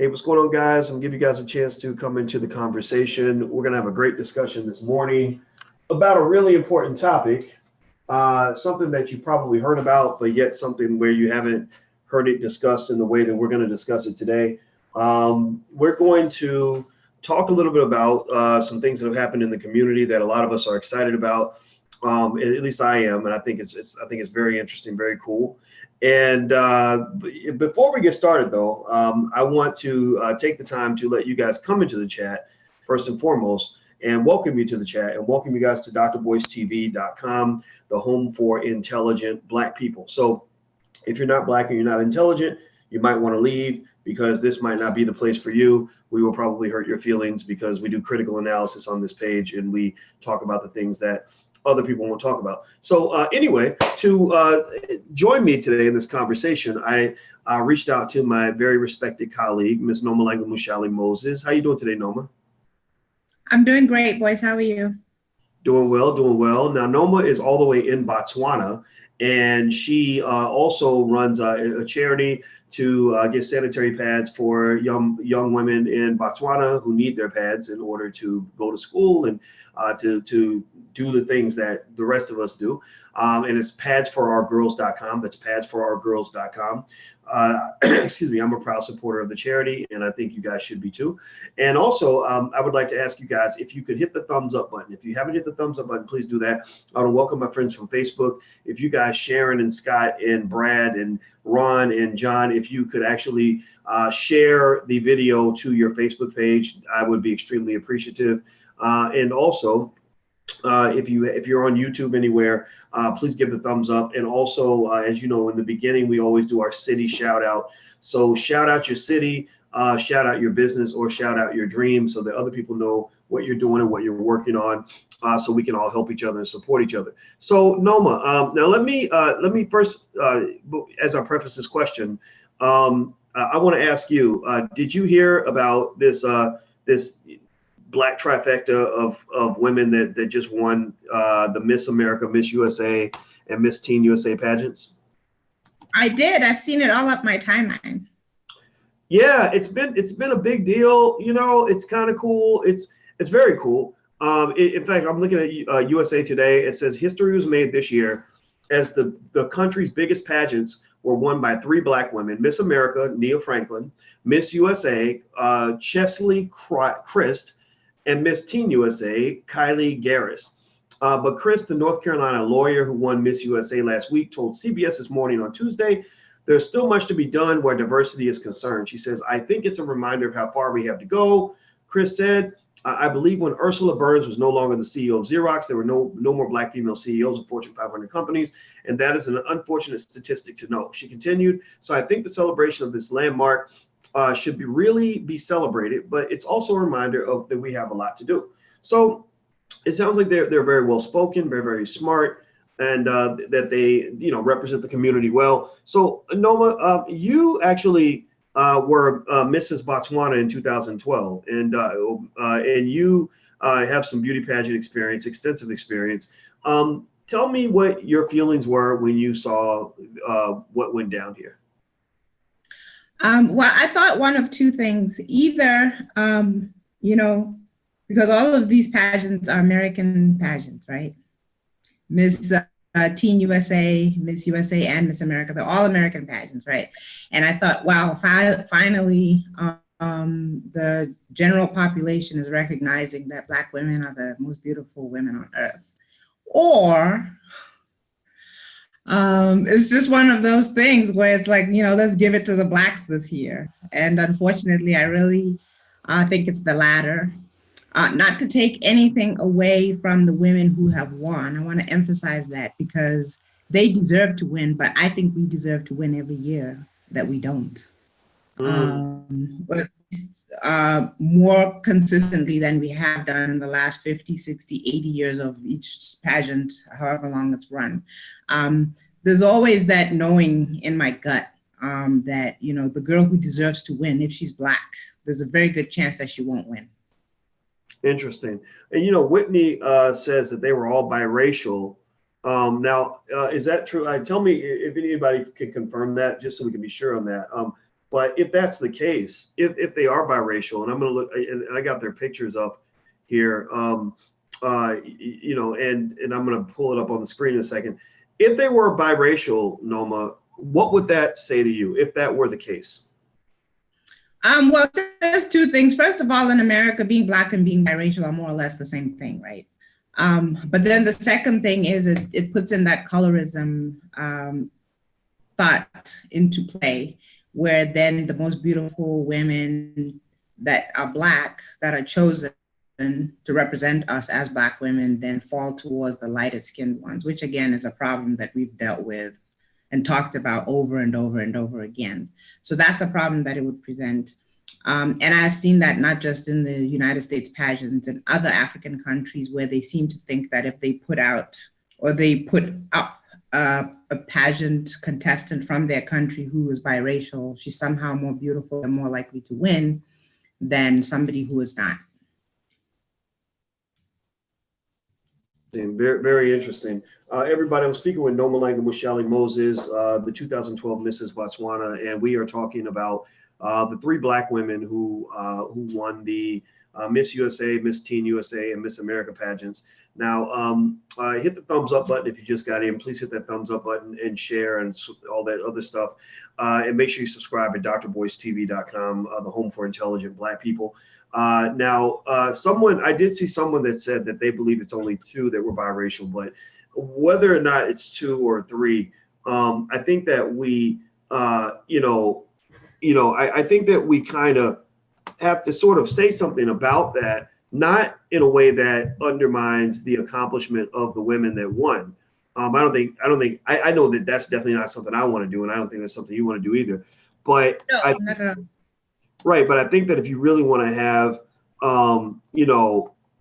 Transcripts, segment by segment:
Hey, what's going on, guys? I'm gonna give you guys a chance to come into the conversation. We're gonna have a great discussion this morning about a really important topic, something that you probably heard about, but yet something where you haven't heard it discussed in the way that we're going to discuss it today. We're going to talk a little bit about some things that have happened in the community that a lot of us are excited about. At least I am, and I think it's very interesting, very cool. And before we get started, though, I want to take the time to let you guys come into the chat first and foremost, and welcome you to the chat, and welcome you guys to drvoicetv.com, the home for intelligent Black people. So if you're not Black and you're not intelligent, you might want to leave, because this might not be the place for you. We will probably hurt your feelings, because we do critical analysis on this page and we talk about the things that other people won't talk about. So anyway, to join me today in this conversation, I reached out to my very respected colleague, Ms. Noma Langamushali Moses. How you doing today, Noma? I'm doing great, boys. How are you? Doing well, doing well. Now, Noma is all the way in Botswana, and she also runs a charity to get sanitary pads for young women in Botswana who need their pads in order to go to school and to do the things that the rest of us do. And it's padsforourgirls.com. That's padsforourgirls.com. Excuse me, I'm a proud supporter of the charity, and I think you guys should be too. And also, I would like to ask you guys if you could hit the thumbs up button. If you haven't hit the thumbs up button, please do that. I want to welcome my friends from Facebook. If you guys, Sharon and Scott and Brad and Ron and John, if you could actually share the video to your Facebook page, I would be extremely appreciative. And also, if you're on YouTube anywhere, please give the thumbs up. And also, as you know, in the beginning, we always do our city shout out. So shout out your city, shout out your business, or shout out your dream, so that other people know what you're doing and what you're working on, so we can all help each other and support each other. So Noma, now let me first, as I preface this question, I want to ask you, did you hear about this Black trifecta of women that just won the Miss America, Miss USA, and Miss Teen USA pageants? I did. I've seen it all up my timeline. Yeah, it's been a big deal. You know, it's kind of cool. It's very cool. In fact, I'm looking at USA Today. It says history was made this year as the country's biggest pageants were won by 3 Black women: Miss America, Nia Franklin; Miss USA, Chesley Christ; and Miss Teen USA, Kylie Garris. But Chris, the North Carolina lawyer who won Miss USA last week, told CBS This Morning on Tuesday, "There's still much to be done where diversity is concerned." She says, "I think it's a reminder of how far we have to go." Chris said, "I believe when Ursula Burns was no longer the CEO of Xerox, there were no more Black female CEOs of Fortune 500 companies, and that is an unfortunate statistic to know." She continued, "So I think the celebration of this landmark should really be celebrated, but it's also a reminder of that we have a lot to do." So it sounds like they're very well spoken, very, very smart, and that they represent the community well. So Noma, you actually were Mrs. Botswana in 2012, and you have some beauty pageant experience, extensive experience. Tell me what your feelings were when you saw what went down here. Well, I thought one of two things. Either, because all of these pageants are American pageants, right? Miss Teen USA, Miss USA, and Miss America, they're all American pageants, right? And I thought, wow, finally, the general population is recognizing that Black women are the most beautiful women on earth. Or it's just one of those things where it's like, let's give it to the Blacks this year. And unfortunately, I really think it's the latter. Not to take anything away from the women who have won. I want to emphasize that, because they deserve to win, but I think we deserve to win every year that we don't. But more consistently than we have done in the last 50, 60, 80 years of each pageant, however long it's run. There's always that knowing in my gut that, the girl who deserves to win, if she's Black, there's a very good chance that she won't win. Interesting. And Whitney says that they were all biracial. Now, is that true? Tell me if anybody can confirm that, just so we can be sure on that. But if that's the case, if they are biracial, and I'm going to look, and I got their pictures up here, you know, and I'm going to pull it up on the screen in a second. If they were biracial, Noma, what would that say to you if that were the case? Well, there's two things. First of all, in America, being Black and being biracial are more or less the same thing, right? But then the second thing is it puts in that colorism thought into play, where then the most beautiful women that are Black, that are chosen to represent us as Black women, then fall towards the lighter skinned ones, which again is a problem that we've dealt with and talked about over and over and over again. So that's the problem that it would present. And I've seen that not just in the United States pageants, in other African countries where they seem to think that if they put out or they put up a pageant contestant from their country who is biracial, she's somehow more beautiful and more likely to win than somebody who is not. Very, very interesting. Everybody, I'm speaking with Noma Langan Mushali Moses, the 2012 Mrs. Botswana, and we are talking about the three Black women who won the Miss USA, Miss Teen USA, and Miss America pageants. Now, hit the thumbs up button if you just got in. Please hit that thumbs up button and share and all that other stuff. And make sure you subscribe at drboycetv.com, the home for intelligent Black people. I did see someone that said that they believe it's only two that were biracial, but whether or not it's two or three, I think that we, I think that we kind of have to sort of say something about that, not in a way that undermines the accomplishment of the women that won. I know that that's definitely not something I want to do, and I don't think that's something you want to do either. But No. Right, but I think that if you really want to have,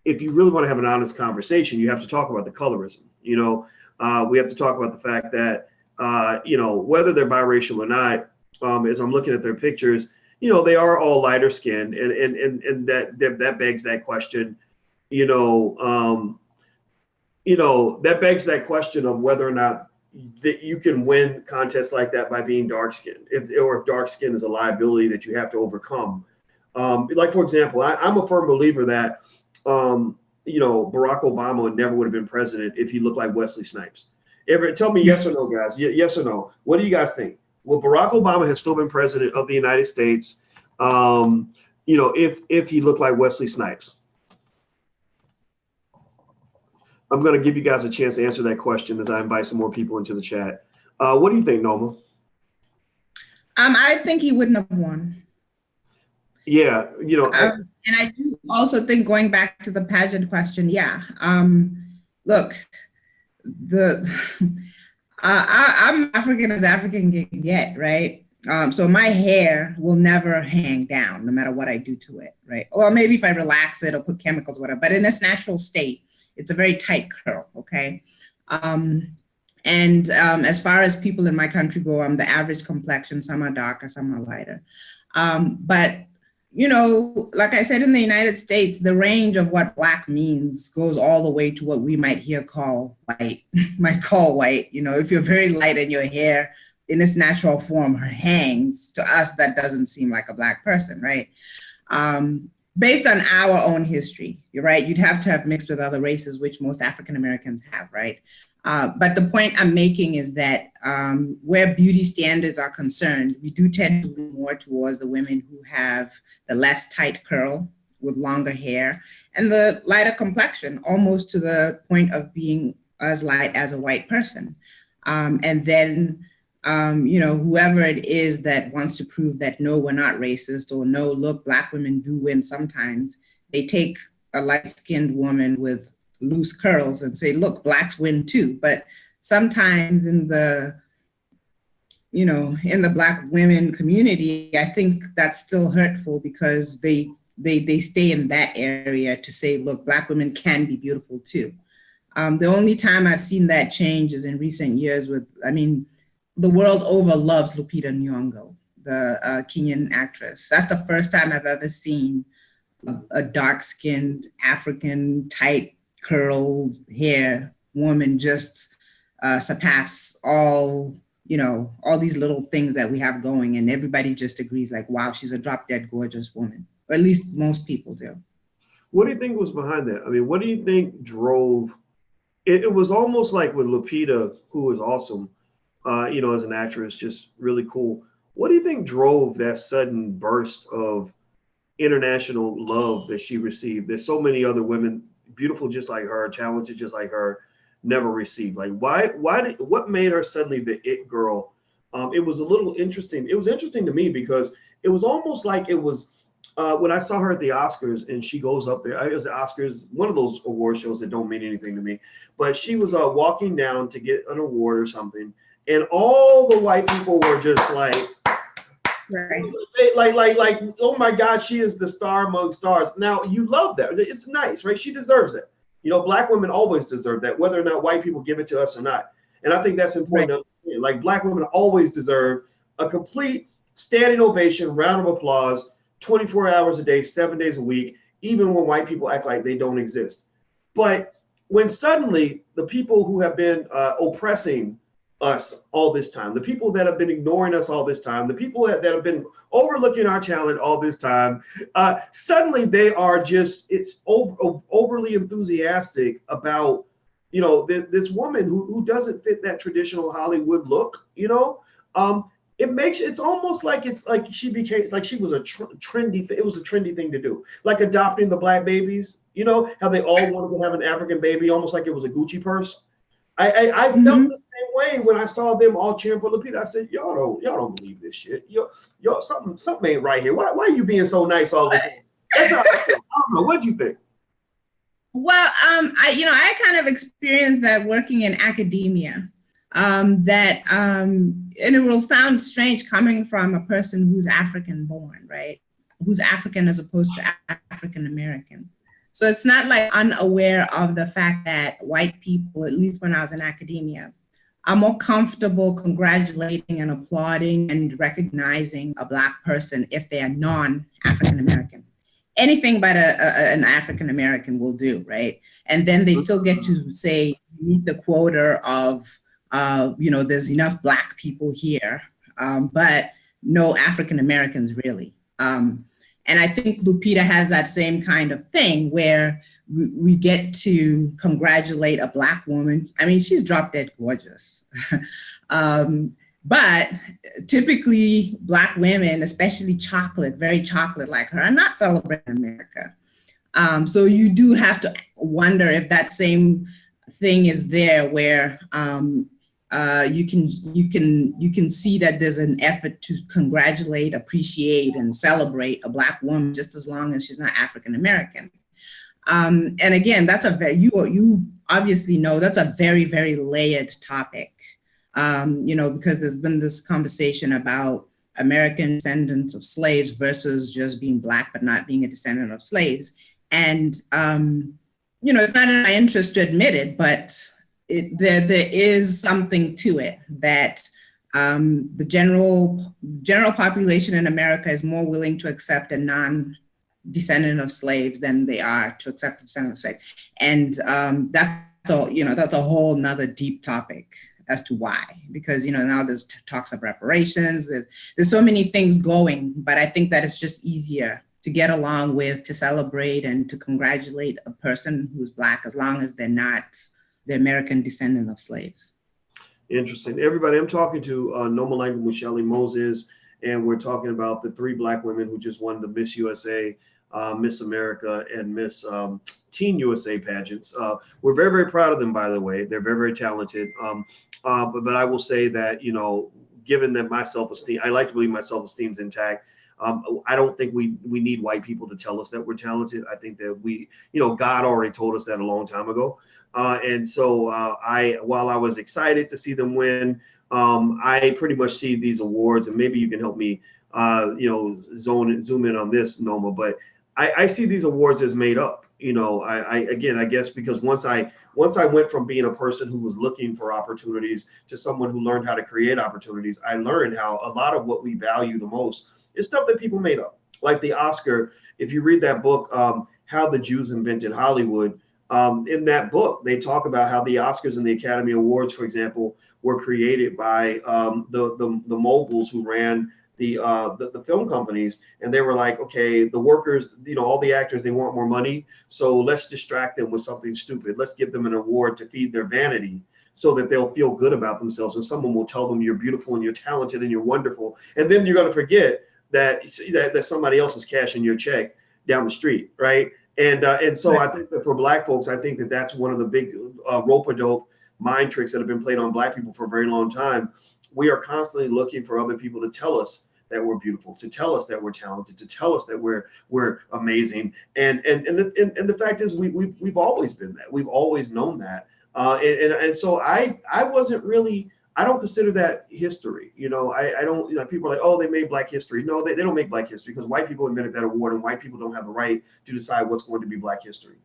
if you really want to have an honest conversation, you have to talk about the colorism. We have to talk about the fact that, whether they're biracial or not, as I'm looking at their pictures, they are all lighter skinned, and that begs that question, that begs that question of whether or not that you can win contests like that by being dark skinned, if dark skin is a liability that you have to overcome. Like, for example, I'm a firm believer that, Barack Obama never would have been president if he looked like Wesley Snipes. Tell me yes or no, guys. Yes or no. What do you guys think? Will Barack Obama have still been president of the United States, if he looked like Wesley Snipes? I'm going to give you guys a chance to answer that question as I invite some more people into the chat. What do you think, Noma? I think he wouldn't have won. Yeah, and I do also think, going back to the pageant question, look, I'm African as African can get, right? So my hair will never hang down no matter what I do to it, right? Well, maybe if I relax it or put chemicals, whatever, but in its natural state, it's a very tight curl, okay? As far as people in my country go, I'm the average complexion. Some are darker, some are lighter. But like I said, in the United States, the range of what Black means goes all the way to what we might here call white, if you're very light and your hair in its natural form hangs, to us, that doesn't seem like a Black person, right? Based on our own history, you're right, you'd have to have mixed with other races, which most African Americans have, right? But the point I'm making is that where beauty standards are concerned, we do tend to lean more towards the women who have the less tight curl with longer hair and the lighter complexion, almost to the point of being as light as a white person. And then whoever it is that wants to prove that, no, we're not racist, or no, look, Black women do win sometimes, they take a light-skinned woman with loose curls and say, look, Blacks win too. But sometimes in the Black women community, I think that's still hurtful because they stay in that area to say, look, Black women can be beautiful too. The only time I've seen that change is in recent years the world over loves Lupita Nyong'o, the Kenyan actress. That's the first time I've ever seen a dark-skinned, African, tight, curled hair woman just surpass all, all these little things that we have going, and everybody just agrees like, wow, she's a drop dead gorgeous woman, or at least most people do. What do you think was behind that? I mean, what do you think drove it? It was almost like with Lupita, who was awesome, as an actress, just really cool. What do you think drove that sudden burst of international love that she received? There's so many other women, beautiful just like her, talented just like her, never received. Like, what made her suddenly the it girl? It was a little interesting. It was interesting to me because it was almost like it was when I saw her at the Oscars and she goes up there. It was the Oscars, one of those award shows that don't mean anything to me. But she was walking down to get an award or something, and all the white people were just like, Right. like, oh my God, she is the star among stars. Now you love that. It's nice, right? She deserves it. Black women always deserve that, whether or not white people give it to us or not. And I think that's important. Right. To understand. Like black women always deserve a complete standing ovation, round of applause, 24 hours a day, 7 days a week, even when white people act like they don't exist. But when suddenly the people who have been oppressing us all this time, the people that have been ignoring us all this time, the people that have been overlooking our talent all this time, suddenly they are just, overly enthusiastic about, this woman who doesn't fit that traditional Hollywood look, it's almost like it's like she became, like she was a trendy, it was a trendy thing to do, like adopting the black babies, how they all wanted to have an African baby, almost like it was a Gucci purse. I felt the same way when I saw them all cheering for Lupita. I said, y'all don't believe this shit. Y'all something ain't right here. Why are you being so nice all this? That's how I feel. I don't know. What'd you think? Well, I kind of experienced that working in academia. And it will sound strange coming from a person who's African born, right? Who's African as opposed to African American. So it's not like unaware of the fact that white people, at least when I was in academia, are more comfortable congratulating and applauding and recognizing a Black person if they are non-African American. Anything but an African American will do, right? And then they still get to say, meet the quota of, there's enough Black people here, but no African Americans really. And I think Lupita has that same kind of thing where we get to congratulate a Black woman. I mean, she's drop dead gorgeous. But typically Black women, especially very chocolate like her, are not celebrating America. So you do have to wonder if that same thing is there where you can see that there's an effort to congratulate, appreciate, and celebrate a Black woman just as long as she's not African American. And again, that's you obviously know that's a very, very layered topic. Because there's been this conversation about American descendants of slaves versus just being Black but not being a descendant of slaves. And it's not in my interest to admit it, but there is something to it that the general population in America is more willing to accept a non-descendant of slaves than they are to accept a descendant of slaves. And that's a whole nother deep topic as to why, because now there's talks of reparations, there's so many things going, but I think that it's just easier to get along with, to celebrate and to congratulate a person who's Black as long as they're not the American descendant of slaves. Interesting. Everybody, I'm talking to Noma Langu Mushali Moses, and we're talking about the 3 Black women who just won the Miss USA, Miss America, and Miss Teen USA pageants. We're very, very proud of them, by the way. They're very, very talented. But I will say that, given that my self-esteem, I like to believe my self-esteem is intact. I don't think we need white people to tell us that we're talented. I think that God already told us that a long time ago. And so while I was excited to see them win, I pretty much see these awards, and maybe you can help me, zoom in on this, Noma, but I see these awards as made up. I guess because once I went from being a person who was looking for opportunities to someone who learned how to create opportunities, I learned how a lot of what we value the most is stuff that people made up. Like the Oscar, if you read that book, How the Jews Invented Hollywood, In that book, they talk about how the Oscars and the Academy Awards, for example, were created by the moguls who ran the film companies, and they were like, okay, the workers, all the actors, they want more money, so let's distract them with something stupid. Let's give them an award to feed their vanity, so that they'll feel good about themselves, and someone will tell them you're beautiful and you're talented and you're wonderful, and then you're going to forget that somebody else is cashing your check down the street, right? And so I think that for Black folks, I think that that's one of the big rope-a-dope mind tricks that have been played on Black people for a very long time. We are constantly looking for other people to tell us that we're beautiful, to tell us that we're talented, to tell us that we're amazing. And the fact is, we've always been that. We've always known that. And so I wasn't really. I don't consider that history. I don't, people are like, oh, they made Black history. No, they don't make Black history, because white people invented that award, and white people don't have the right to decide what's going to be Black history.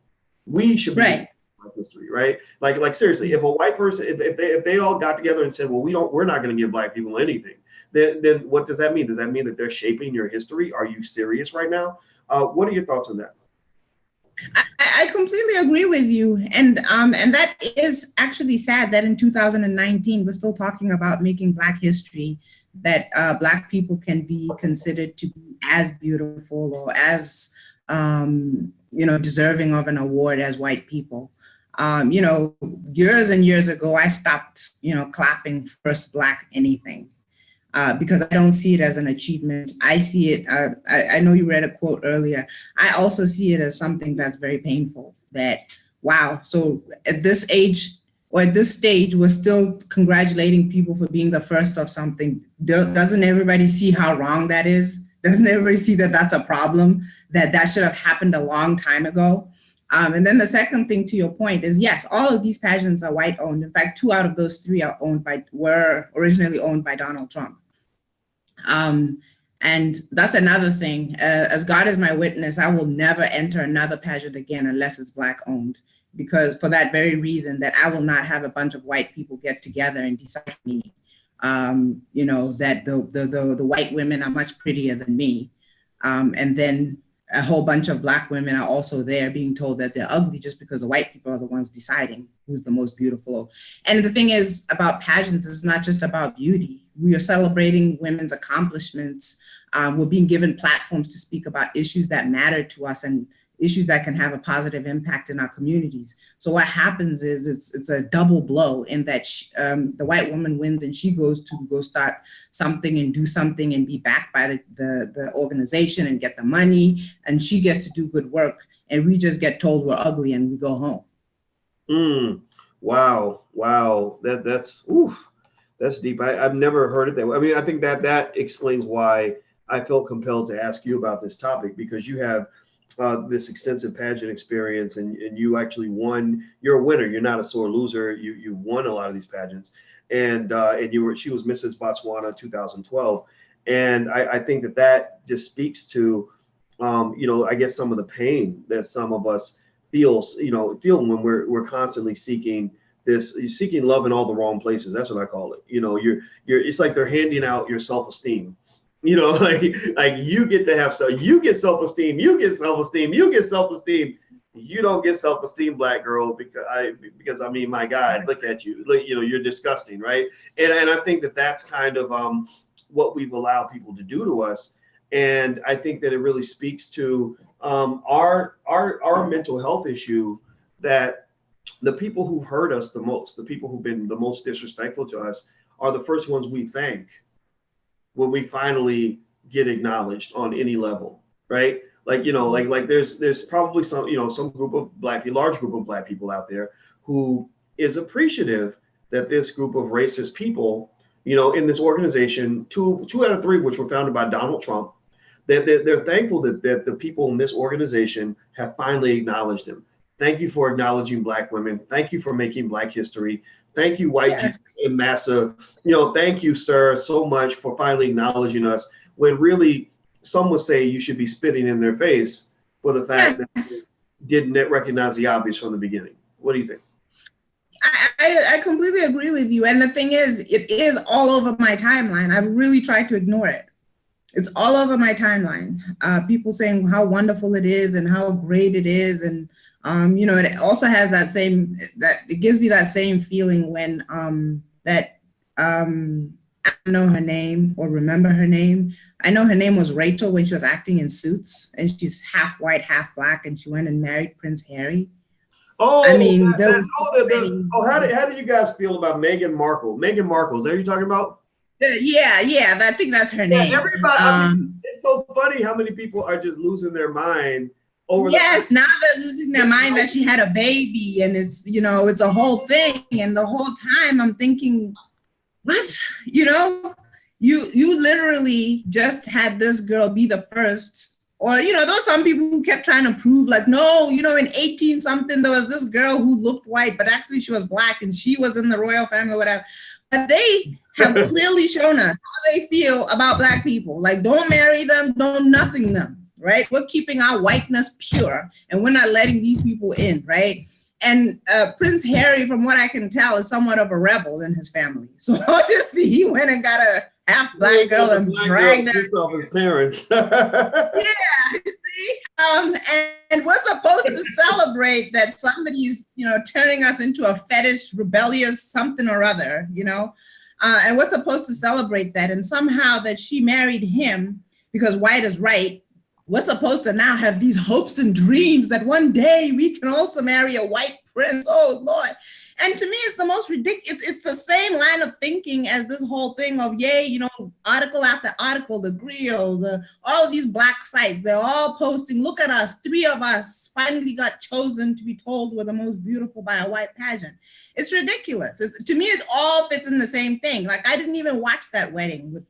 We should be Black history, right? Like seriously, if a white person, if they all got together and said, well, we're not going to give Black people anything, then what does that mean? Does that mean that they're shaping your history? Are you serious right now? What are your thoughts on that? I completely agree with you, and that is actually sad that in 2019 we're still talking about making Black history, that Black people can be considered to be as beautiful or as deserving of an award as white people. Years and years ago, I stopped clapping first Black anything. Because I don't see it as an achievement. I see it, I know you read a quote earlier. I also see it as something that's very painful, that, wow, so at this age or at this stage, we're still congratulating people for being the first of something. Doesn't everybody see how wrong that is? Doesn't everybody see that that's a problem, that should have happened a long time ago? And then the second thing to your point is, yes, all of these pageants are white owned. In fact, 2 out of those 3 were originally owned by Donald Trump. And that's another thing. As God is my witness, I will never enter another pageant again unless it's Black owned, because for that very reason, that I will not have a bunch of white people get together and decide for me, that the white women are much prettier than me. And then a whole bunch of Black women are also there being told that they're ugly just because the white people are the ones deciding who's the most beautiful. And the thing is about pageants, it's not just about beauty. We are celebrating women's accomplishments. We're being given platforms to speak about issues that matter to us and issues that can have a positive impact in our communities. So what happens is it's a double blow in that the white woman wins and she goes to go start something and do something and be backed by the organization and get the money, and she gets to do good work, and we just get told we're ugly and we go home. Wow. That's deep. I've never heard it that way. I mean, I think that explains why I felt compelled to ask you about this topic, because you have this extensive pageant experience, and you actually won. You're a winner. You're not a sore loser. You won a lot of these pageants, and she was Mrs. Botswana 2012, and I think that just speaks to I guess some of the pain that some of us feel when we're constantly seeking love in all the wrong places. That's what I call it. You're it's like they're handing out your self-esteem. Like you get to have you get self-esteem, you get self-esteem, you get self-esteem. You don't get self-esteem, Black girl, because I mean, my God, look at you. You're disgusting, right? And I think that's kind of what we've allowed people to do to us. And I think that it really speaks to our mental health issue, that the people who hurt us the most, the people who've been the most disrespectful to us, are the first ones we thank when we finally get acknowledged on any level, right? Like there's probably some group of large group of Black people out there who is appreciative that this group of racist people, in this organization, two out of 3 which were founded by Donald Trump, that they're thankful that the people in this organization have finally acknowledged them. Thank you for acknowledging Black women. Thank you for making Black history. Thank you, white Jesus and massa. Thank you, sir, so much for finally acknowledging us. When really, some would say you should be spitting in their face for the fact that they didn't recognize the obvious from the beginning. What do you think? I completely agree with you. And the thing is, it is all over my timeline. I've really tried to ignore it. It's all over my timeline. People saying how wonderful it is and how great it is, and it also has that it gives me that same feeling when I don't know her name or remember her name. I know her name was Rachel when she was acting in Suits, and she's half white, half black, and she went and married Prince Harry. Oh, I mean, there was many. how do you guys feel about Meghan Markle? Meghan Markle, is that what you're talking about? Yeah, I think that's her Yeah, name. everybody. I mean, it's so funny how many people are just losing their mind over yes, now they're losing their mind that she had a baby, and it's a whole thing. And the whole time I'm thinking, what? You literally just had this girl be the first. Or, there were some people who kept trying to prove, like, no, in 18 something, there was this girl who looked white, but actually she was black and she was in the royal family or whatever. But they have clearly shown us how they feel about black people. Like, don't marry them, don't nothing them, right? We're keeping our whiteness pure and we're not letting these people in, right? And Prince Harry, from what I can tell, is somewhat of a rebel in his family. So obviously he went and got a half black girl and dragged her. Off his parents. Yeah, you see? And we're supposed to celebrate that somebody's, turning us into a fetish, rebellious something or other, and we're supposed to celebrate that. And somehow that she married him because white is right. We're supposed to now have these hopes and dreams that one day we can also marry a white prince. Oh, Lord. And to me, it's the most ridiculous. It's the same line of thinking as this whole thing of, article after article, the Griot, all of these black sites, they're all posting, look at us, 3 of us finally got chosen to be told we're the most beautiful by a white pageant. It's ridiculous. To me, it all fits in the same thing. Like, I didn't even watch that wedding with,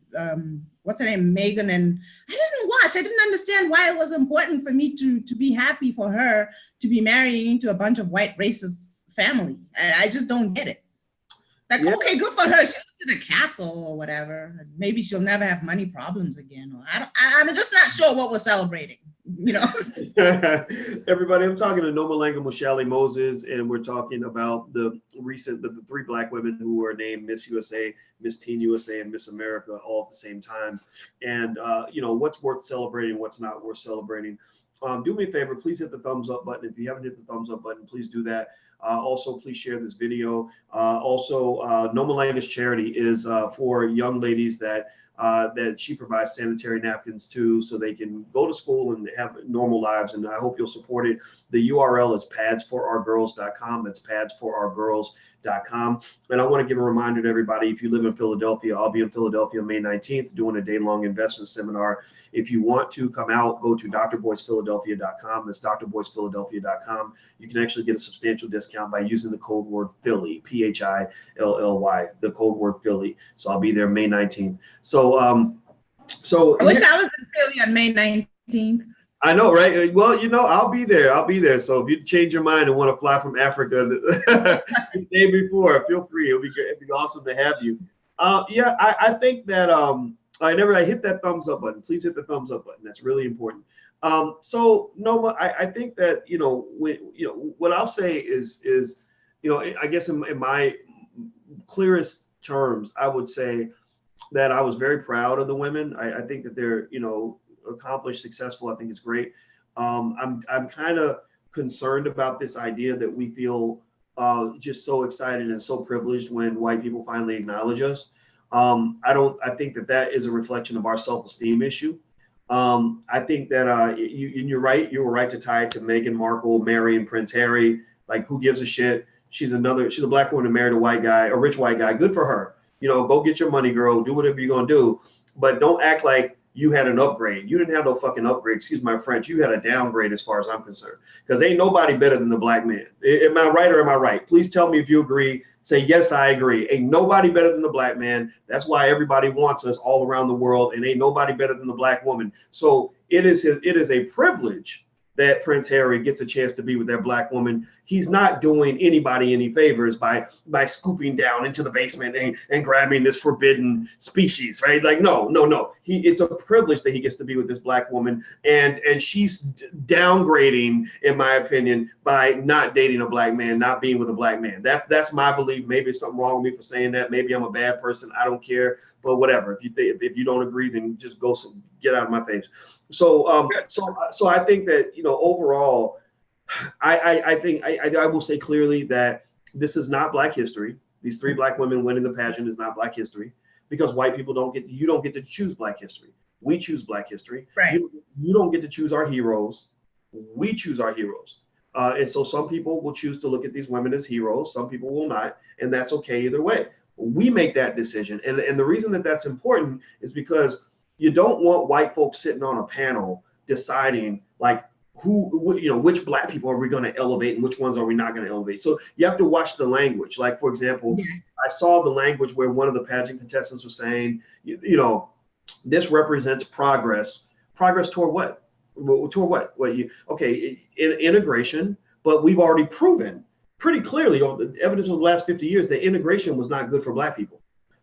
what's her name, Megan, and I didn't understand why it was important for me to be happy for her to be marrying into a bunch of white racist family. I just don't get it. Like, yeah. Okay, good for her. She lives in a castle or whatever. Maybe she'll never have money problems again. Or I'm just not sure what we're celebrating. Everybody, I'm talking to Nomalanga Mushali Moses, and we're talking about the 3 black women who were named Miss USA, Miss Teen USA, and Miss America all at the same time. And what's worth celebrating, what's not worth celebrating. Do me a favor, please hit the thumbs up button. If you haven't hit the thumbs up button, please do that. Also, please share this video. Nomalanga's charity is for young ladies that she provides sanitary napkins to, so they can go to school and have normal lives. And I hope you'll support it. The URL is padsforourgirls.com. That's padsforourgirls.com. And I want to give a reminder to everybody, if you live in Philadelphia, I'll be in Philadelphia May 19th doing a day-long investment seminar. If you want to come out, go to drboysphiladelphia.com. That's drboysphiladelphia.com. You can actually get a substantial discount by using the code word Philly, PHILLY, the code word Philly. So I'll be there May 19th. So I wish I was in Philly on May 19th. I know, right? Well, I'll be there. So if you change your mind and want to fly from Africa the day before, feel free. It'd be awesome to have you. I think that I hit that thumbs up button. Please hit the thumbs up button. That's really important. So Noma, I think that what I'll say is I guess in my clearest terms, I would say that I was very proud of the women. I think that they're accomplished, successful. I think it's great. I'm kind of concerned about this idea that we feel just so excited and so privileged when white people finally acknowledge us. I think that is a reflection of our self-esteem issue. I think that you're right. You were right to tie it to Meghan Markle marrying Prince Harry. Like, who gives a shit? She's a black woman who married a rich white guy. Good for her. Go get your money, girl. Do whatever you're gonna do, but don't act like you had an upgrade. You didn't have no fucking upgrade. Excuse my French. You had a downgrade as far as I'm concerned. Because ain't nobody better than the black man. Am I right or am I right? Please tell me if you agree. Say, yes, I agree. Ain't nobody better than the black man. That's why everybody wants us all around the world. And ain't nobody better than the black woman. So it is a privilege that Prince Harry gets a chance to be with that black woman. He's not doing anybody any favors by scooping down into the basement and grabbing this forbidden species, right? Like, no. It's a privilege that he gets to be with this black woman, and she's downgrading, in my opinion, by not dating a black man, not being with a black man. That's my belief. Maybe it's something wrong with me for saying that. Maybe I'm a bad person. I don't care. But whatever. If you don't agree, then just get out of my face. So I think that overall, I think I will say clearly that this is not Black history. These three Black women winning the pageant is not Black history, because white people you don't get to choose Black history. We choose Black history. Right. You don't get to choose our heroes. We choose our heroes. And so some people will choose to look at these women as heroes. Some people will not, and that's okay either way. We make that decision, and the reason that that's important is because you don't want white folks sitting on a panel deciding like which Black people are we going to elevate and which ones are we not going to elevate. So you have to watch the language. Like, for example, Yes. I saw the language where one of the pageant contestants was saying, this represents progress. Progress toward what? Toward what? Integration, but we've already proven pretty clearly over the evidence of the last 50 years that integration was not good for Black people.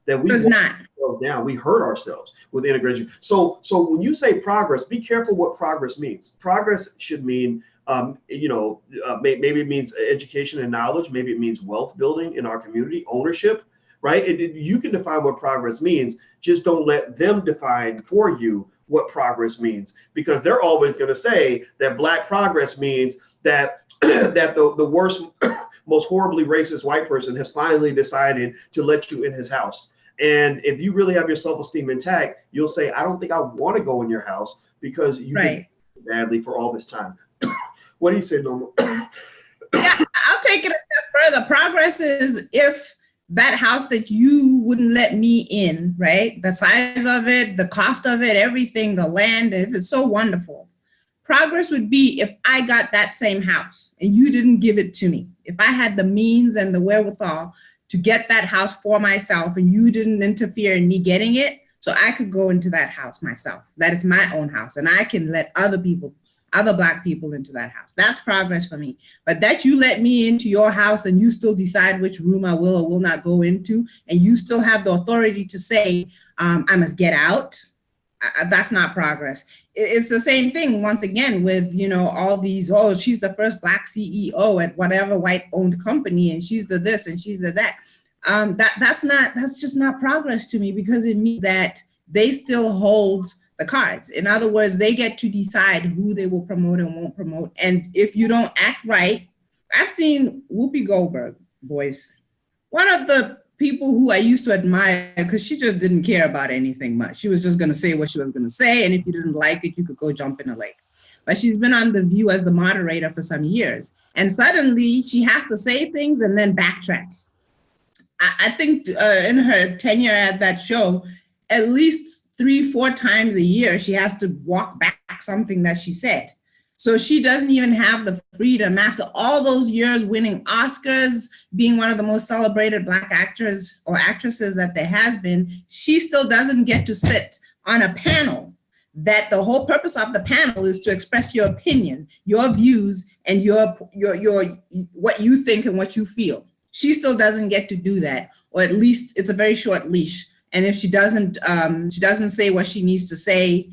That we was not down, we hurt ourselves with integration. So when you say progress, be careful what progress means. Progress should mean, maybe it means education and knowledge. Maybe it means wealth building in our community, ownership, right? You can define what progress means. Just don't let them define for you what progress means, because they're always going to say that Black progress means that that the worst, most horribly racist white person has finally decided to let you in his house. And if you really have your self-esteem intact, you'll say, I don't think I want to go in your house because you did badly for all this time. What do you say, Norma? Yeah, I'll take it a step further. Progress is if that house that you wouldn't let me in, right? The size of it, the cost of it, everything, the land, if it's so wonderful. Progress would be if I got that same house and you didn't give it to me. If I had the means and the wherewithal to get that house for myself and you didn't interfere in me getting it, so I could go into that house myself. That is my own house, and I can let other Black people into that house. That's progress for me. But that you let me into your house and you still decide which room I will or will not go into, and you still have the authority to say, I must get out, that's not progress. It's the same thing, once again, with, all these, she's the first Black CEO at whatever white-owned company, and she's the this and she's the that. That's just not progress to me, because it means that they still hold the cards. In other words, they get to decide who they will promote and won't promote. And if you don't act right, I've seen Whoopi Goldberg, boys. One of the people who I used to admire, because she just didn't care about anything much. She was just going to say what she was going to say. And if you didn't like it, you could go jump in a lake. But she's been on The View as the moderator for some years. And suddenly she has to say things and then backtrack. I think in her tenure at that show, at least 3-4 times a year, she has to walk back something that she said. So she doesn't even have the freedom, after all those years winning Oscars, being one of the most celebrated Black actors or actresses that there has been, she still doesn't get to sit on a panel that the whole purpose of the panel is to express your opinion, your views, and your what you think and what you feel. She still doesn't get to do that, or at least it's a very short leash. And if she doesn't say what she needs to say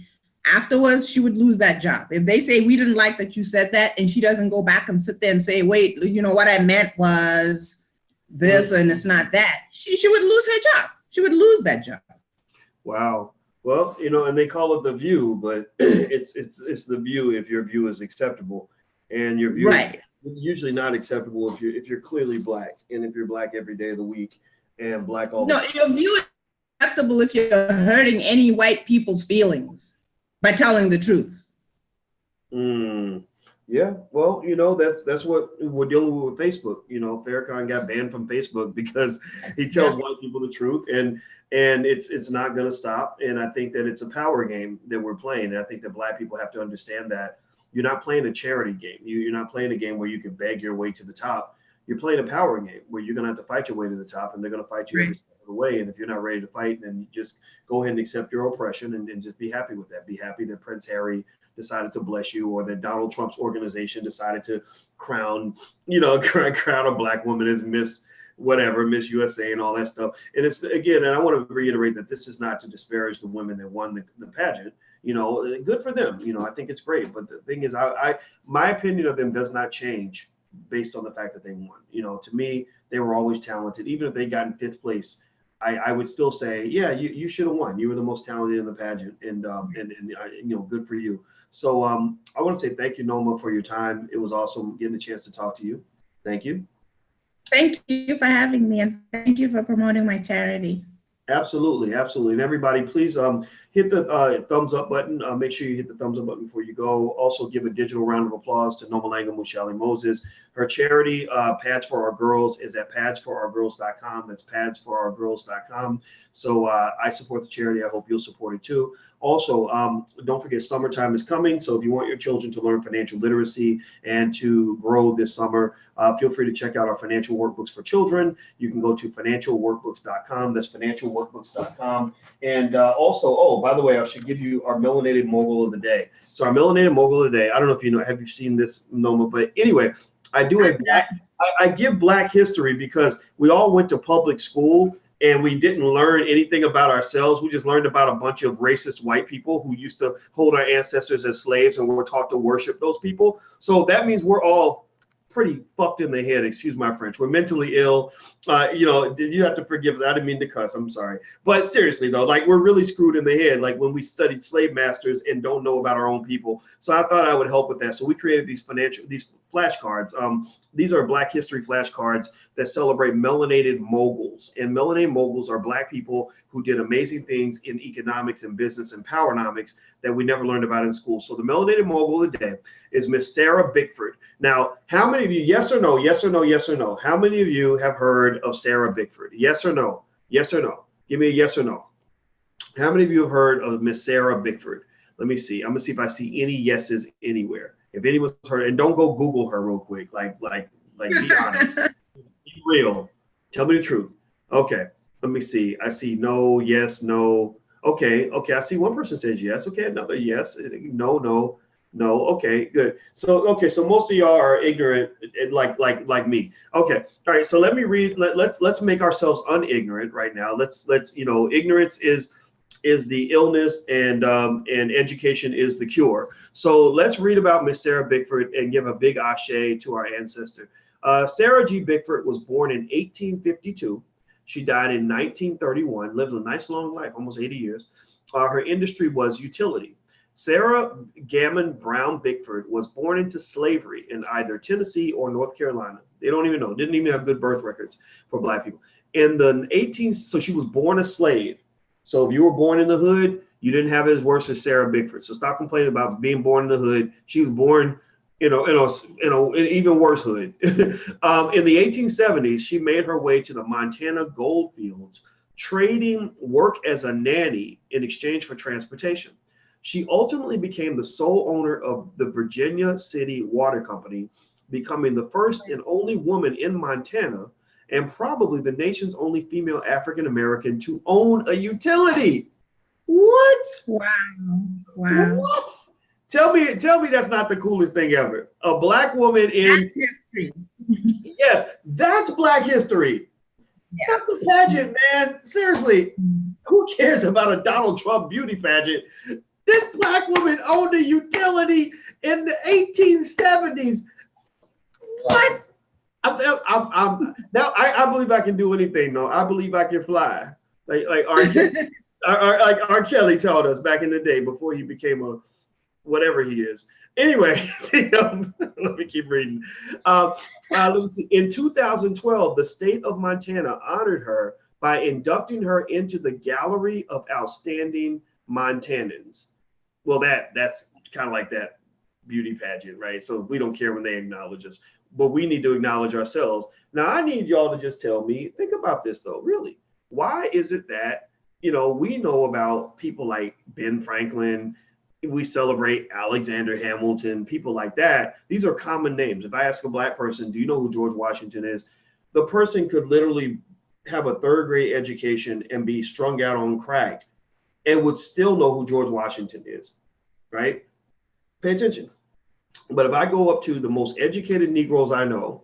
afterwards, she would lose that job. If they say, we didn't like that you said that, and she doesn't go back and sit there and say, wait, what I meant was this and it's not that, she would lose her job. She would lose that job. Wow. Well, and they call it The View, but it's The View if your view is acceptable, and your view is usually not acceptable if you're clearly Black, and if you're Black every day of the week and Black all the time. No, your view is acceptable if you're hurting any white people's feelings by telling the truth. Yeah, well, that's what we're dealing with Facebook. Farrakhan got banned from Facebook because he tells white people the truth, and it's not going to stop. And I think that it's a power game that we're playing. And I think that Black people have to understand that you're not playing a charity game. You're not playing a game where you can beg your way to the top. You're playing a power game where you're going to have to fight your way to the top, and they're going to fight you every step of the way. And if you're not ready to fight, then you just go ahead and accept your oppression and just be happy with that. Be happy that Prince Harry decided to bless you, or that Donald Trump's organization decided to crown a Black woman as Miss USA and all that stuff. And it's, again, and I want to reiterate that this is not to disparage the women that won the pageant. Good for them. I think it's great. But the thing is, my opinion of them does not change based on the fact that they won. To me, they were always talented. Even if they got in 5th place, I would still say, yeah, you should have won. You were the most talented in the pageant, and good for you. So I want to say thank you, Noma, for your time. It was awesome getting a chance to talk to you. Thank you. Thank you for having me, and thank you for promoting my charity. Absolutely, absolutely. And everybody, please hit the thumbs up button. Make sure you hit the thumbs up button before you go. Also, give a digital round of applause to Nomalanga Mushali Moses. Her charity, Pads for Our Girls, is at padsforourgirls.com. That's padsforourgirls.com. So I support the charity. I hope you'll support it too. Also, don't forget summertime is coming. So if you want your children to learn financial literacy and to grow this summer, feel free to check out our financial workbooks for children. You can go to financialworkbooks.com. That's financialworkbooks.com. And also, oh, by the way, I should give you our Melanated Mogul of the Day. So our Melanated Mogul of the Day, I don't know if you know, have you seen this, Noma? But anyway, I give Black history because we all went to public school and we didn't learn anything about ourselves. We just learned about a bunch of racist white people who used to hold our ancestors as slaves, and we were taught to worship those people. So that means we're all pretty fucked in the head, excuse my French. We're mentally ill. You have to forgive us. I didn't mean to cuss, I'm sorry. But seriously though, like we're really screwed in the head, like when we studied slave masters and don't know about our own people. So I thought I would help with that. So we created these flashcards. These are Black history flashcards that celebrate melanated moguls. And melanated moguls are Black people who did amazing things in economics and business and powernomics that we never learned about in school. So the melanated mogul of the day is Miss Sarah Bickford. Now, how many of you, yes or no, yes or no, yes or no, how many of you have heard of Sarah Bickford? Yes or no? Yes or no? Give me a yes or no. How many of you have heard of Miss Sarah Bickford? Let me see. I'm gonna see if I see any yeses anywhere. If anyone's heard, and don't go Google her real quick. Like be honest, be real. Tell me the truth. Okay. Let me see. I see no, yes, no. Okay. I see one person says yes. Okay, another yes. No, no, no. Okay, good. So most of y'all are ignorant, like me. Okay. All right. So let me read. Let's make ourselves unignorant right now. Let's ignorance is the illness, and education is the cure. So let's read about Miss Sarah Bickford and give a big ashe to our ancestor. Sarah G. Bickford was born in 1852. She died in 1931, lived a nice long life, almost 80 years. Her industry was utility. Sarah Gammon Brown Bickford was born into slavery in either Tennessee or North Carolina. They don't even know, didn't even have good birth records for Black people. So she was born a slave. So if you were born in the hood, you didn't have it as worse as Sarah Bickford. So stop complaining about being born in the hood. She was born in an even worse hood. In the 1870s, she made her way to the Montana gold fields, trading work as a nanny in exchange for transportation. She ultimately became the sole owner of the Virginia City Water Company, becoming the first and only woman in Montana and probably the nation's only female African-American to own a utility. What? Wow. What? Tell me that's not the coolest thing ever. A Black woman in history. Yes, that's Black history. Yes. That's a pageant, man. Seriously, who cares about a Donald Trump beauty pageant? This Black woman owned a utility in the 1870s. What? I believe I can do anything. No, I believe I can fly. Like R. Kelly taught us back in the day before he became a whatever he is. Anyway, let me keep reading. Let me see. In 2012, the state of Montana honored her by inducting her into the Gallery of Outstanding Montanans. Well, that's kind of like that beauty pageant, right? So we don't care when they acknowledge us, but we need to acknowledge ourselves. Now, I need y'all to just tell me, think about this though, really. Why is it that, we know about people like Ben Franklin, we celebrate Alexander Hamilton, people like that. These are common names. If I ask a Black person, do you know who George Washington is? The person could literally have a third grade education and be strung out on crack and would still know who George Washington is, right? Pay attention. But if I go up to the most educated Negroes I know,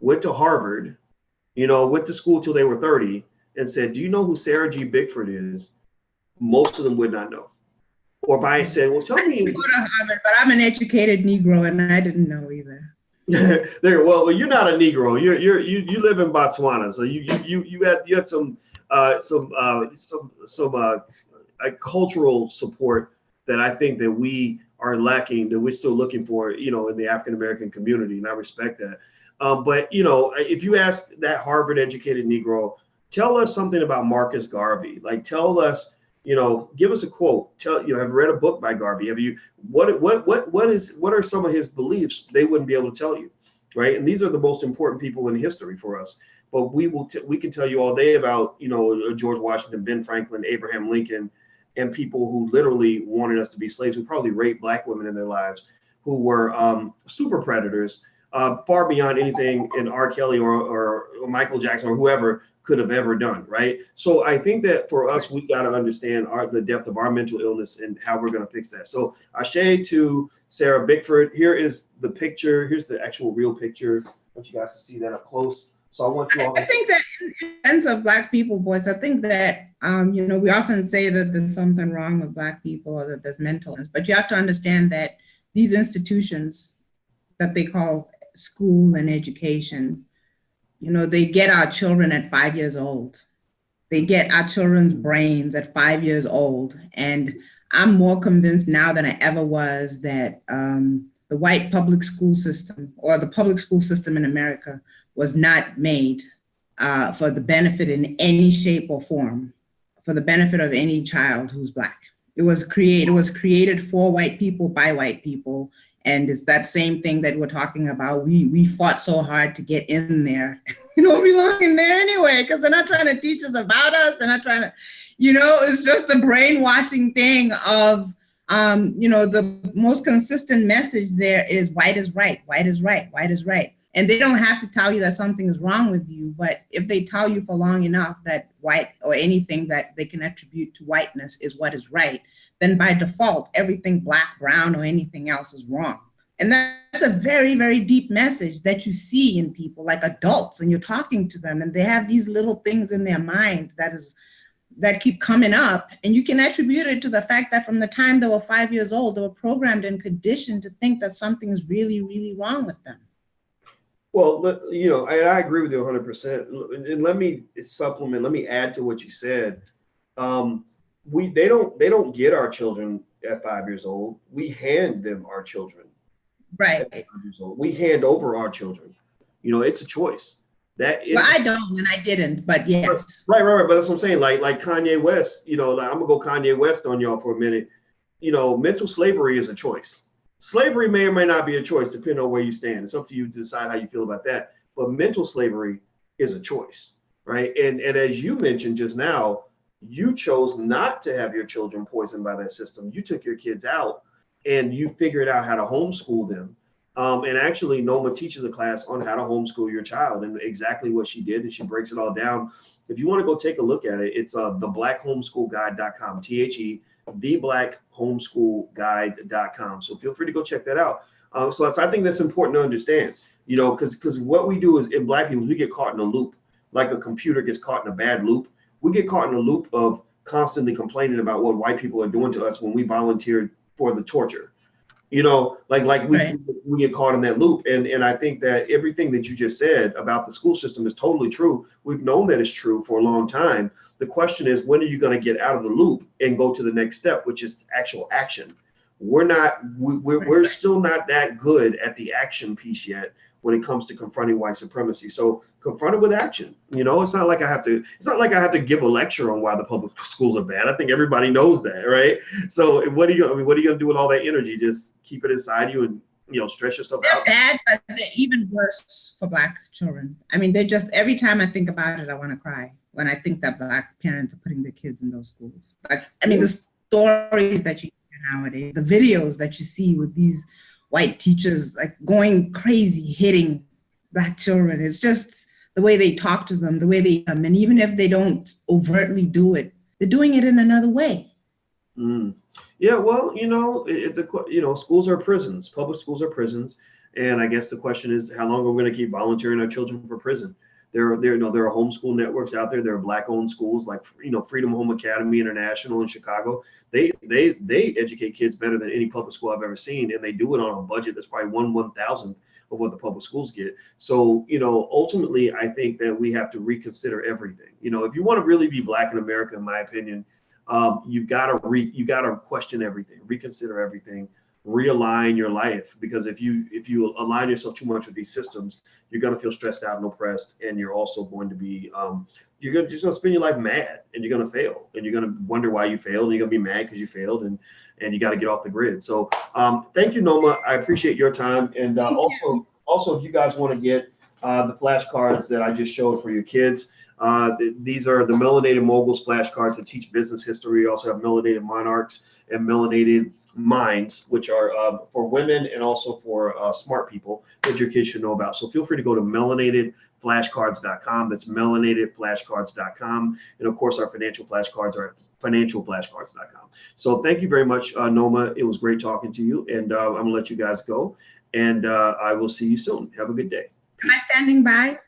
went to Harvard, went to school till they were 30 and said, do you know who Sarah G. Bickford is? Most of them would not know. Or if I said, well, tell me. I go to Harvard, but I'm an educated Negro and I didn't know either. Well, you're not a Negro. You live in Botswana, so you had some a cultural support that I think that we are lacking, that we're still looking for, in the African American community, and I respect that. But if you ask that Harvard educated Negro, tell us something about Marcus Garvey. Like, tell us, give us a quote. Have you read a book by Garvey? Have you what are some of his beliefs? They wouldn't be able to tell you, right? And these are the most important people in history for us. But we can tell you all day about George Washington, Ben Franklin, Abraham Lincoln, and people who literally wanted us to be slaves, who probably raped black women in their lives, who were super predators, far beyond anything in R. Kelly or Michael Jackson or whoever could have ever done, right? So I think that for us, we got to understand the depth of our mental illness and how we're going to fix that. So Ashe to Sarah Bickford. Here is the picture. Here's the actual real picture. I want you guys to see that up close. So I want you all. I think that in terms of Black people, boys, I think that, we often say that there's something wrong with Black people or that there's mental illness, but you have to understand that these institutions that they call school and education, they get our children at 5 years old. They get our children's brains at 5 years old. And I'm more convinced now than I ever was that the white public school system or the public school system in America was not made for the benefit in any shape or form, for the benefit of any child who's Black. It was created for white people by white people. And it's that same thing that we're talking about. We fought so hard to get in there. We don't belong in there anyway, because they're not trying to teach us about us. They're not trying to, it's just a brainwashing thing of, the most consistent message there is white is right, white is right, white is right. And they don't have to tell you that something is wrong with you, but if they tell you for long enough that white or anything that they can attribute to whiteness is what is right, then by default, everything Black, brown, or anything else is wrong. And that's a very, very deep message that you see in people like adults, and you're talking to them and they have these little things in their mind that keep coming up, and you can attribute it to the fact that from the time they were 5 years old, they were programmed and conditioned to think that something is really, really wrong with them. Well, I agree with you 100%. And let me supplement, let me add to what you said. They don't get our children at 5 years old. We hand them our children. Right. At 5 years old. We hand over our children. It's a choice. Well, I don't, and I didn't, but yes. Right. But that's what I'm saying. Like Kanye West, I'm gonna go Kanye West on y'all for a minute. Mental slavery is a choice. Slavery may or may not be a choice, depending on where you stand. It's up to you to decide how you feel about that. But mental slavery is a choice, right? And as you mentioned just now, you chose not to have your children poisoned by that system. You took your kids out and you figured out how to homeschool them. And actually, Noma teaches a class on how to homeschool your child and exactly what she did. And she breaks it all down. If you want to go take a look at it, it's theblackhomeschoolguide.com, theblackhomeschoolguide.com. So feel free to go check that out. So I think that's important to understand, because what we do is in Black people, we get caught in a loop, like a computer gets caught in a bad loop. We get caught in a loop of constantly complaining about what white people are doing to us when we volunteered for the torture. Right. We get caught in that loop. And I think that everything that you just said about the school system is totally true. We've known that it's true for a long time. The question is, when are you going to get out of the loop and go to the next step, which is actual action? We're still not that good at the action piece yet when it comes to confronting white supremacy. So confront it with action. It's not like I have to give a lecture on why the public schools are bad. I think everybody knows that, right? So what are you going to do with all that energy? Just keep it inside you and stress yourself out? They're bad, but they're even worse for Black children. I mean, every time I think about it, I want to cry when I think that Black parents are putting their kids in those schools. The stories that you hear nowadays, the videos that you see with these white teachers going crazy, hitting Black children. It's just the way they talk to them, the way they, and even if they don't overtly do it, they're doing it in another way. Yeah, well, schools are prisons. Public schools are prisons, and I guess the question is, how long are we going to keep volunteering our children for prison? There are homeschool networks out there. There are Black-owned schools like Freedom Home Academy International in Chicago. They educate kids better than any public school I've ever seen, and they do it on a budget that's probably 1/1000th of what the public schools get. So, you know, ultimately, I think that we have to reconsider everything. You know, if you want to really be Black in America, in my opinion, you've got to question everything, reconsider everything, realign your life, because if you align yourself too much with these systems, you're going to feel stressed out and oppressed, and you're also going to be you're just going to spend your life mad, and you're going to fail, and you're going to wonder why you failed, and you're going to be mad because you failed, and you got to get off the grid. So thank you, Noma. I appreciate your time, and also if you guys want to get the flashcards that I just showed for your kids. These are the Melanated Moguls flashcards that teach business history. We also have Melanated Monarchs and Melanated Minds, which are for women and also for smart people that your kids should know about. So feel free to go to melanatedflashcards.com. That's melanatedflashcards.com. And of course, our financial flashcards are at financialflashcards.com. So thank you very much, Noma. It was great talking to you. And I'm going to let you guys go. And I will see you soon. Have a good day. Am I standing by?